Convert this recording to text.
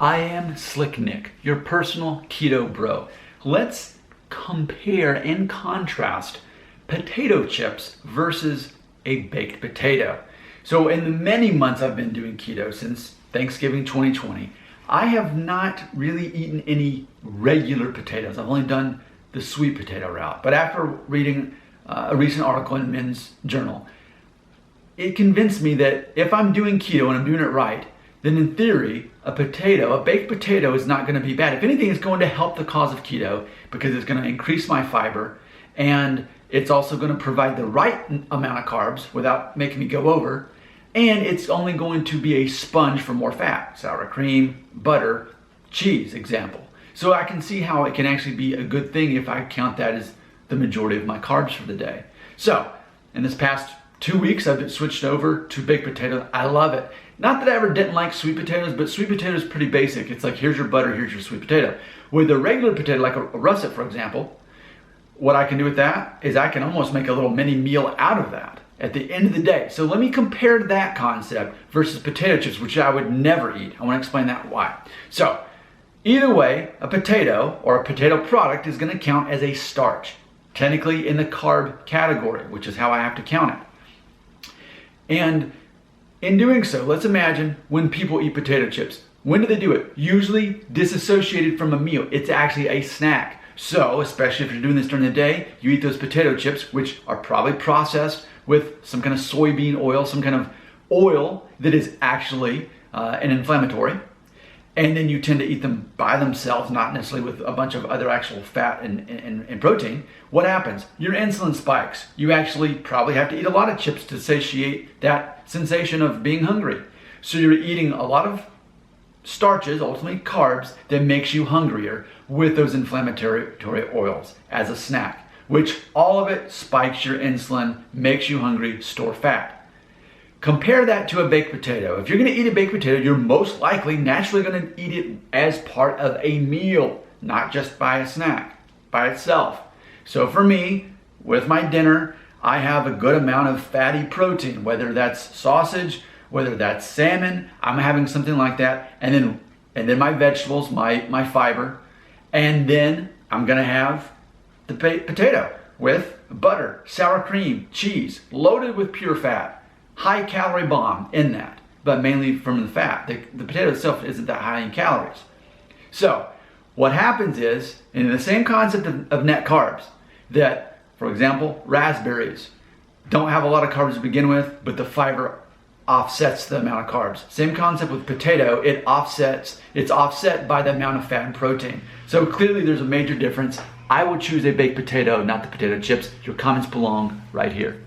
I am Slick Nick, your personal keto bro. Let's compare and contrast potato chips versus a baked potato. So in the many months I've been doing keto since Thanksgiving 2020, I have not really eaten any regular potatoes. I've only done the sweet potato route. But after reading a recent article in Men's Journal, it convinced me that if I'm doing keto and I'm doing it right, then in theory, a baked potato is not going to be bad. If anything, it's going to help the cause of keto because it's going to increase my fiber, and it's also going to provide the right amount of carbs without making me go over, and it's only going to be a sponge for more fat, sour cream, butter, cheese, example. So I can see how it can actually be a good thing if I count that as the majority of my carbs for the day. So in this past 2 weeks, I've switched over to baked potato. I love it. Not that I ever didn't like sweet potatoes, but sweet potato is pretty basic. It's like, here's your butter, here's your sweet potato. With a regular potato, like a russet, for example, what I can do with that is I can almost make a little mini meal out of that at the end of the day. So let me compare that concept versus potato chips, which I would never eat. I want to explain that why. So either way, a potato or a potato product is going to count as a starch, technically in the carb category, which is how I have to count it. And in doing so, let's imagine when people eat potato chips. When do they do it? Usually disassociated from a meal. It's actually a snack. So, especially if you're doing this during the day, you eat those potato chips, which are probably processed with some kind of soybean oil, some kind of oil that is actually an inflammatory. And then you tend to eat them by themselves, not necessarily with a bunch of other actual fat and protein. What happens? Your insulin spikes. You actually probably have to eat a lot of chips to satiate that sensation of being hungry. So you're eating a lot of starches, ultimately carbs, that makes you hungrier with those inflammatory oils as a snack, which all of it spikes your insulin, makes you hungry, store fat. Compare that to a baked potato. If you're going to eat a baked potato, you're most likely naturally going to eat it as part of a meal, not just by a snack, by itself. So for me, with my dinner, I have a good amount of fatty protein, whether that's sausage, whether that's salmon, I'm having something like that. And then my vegetables, my fiber. And then I'm going to have the potato with butter, sour cream, cheese, loaded with pure fat. High calorie bomb in that, but mainly from the fat. The potato itself isn't that high in calories. So what happens is, in the same concept of net carbs, that, for example, raspberries don't have a lot of carbs to begin with, but the fiber offsets the amount of carbs. Same concept with potato, it's offset by the amount of fat and protein. So clearly there's a major difference. I would choose a baked potato, not the potato chips. Your comments belong right here.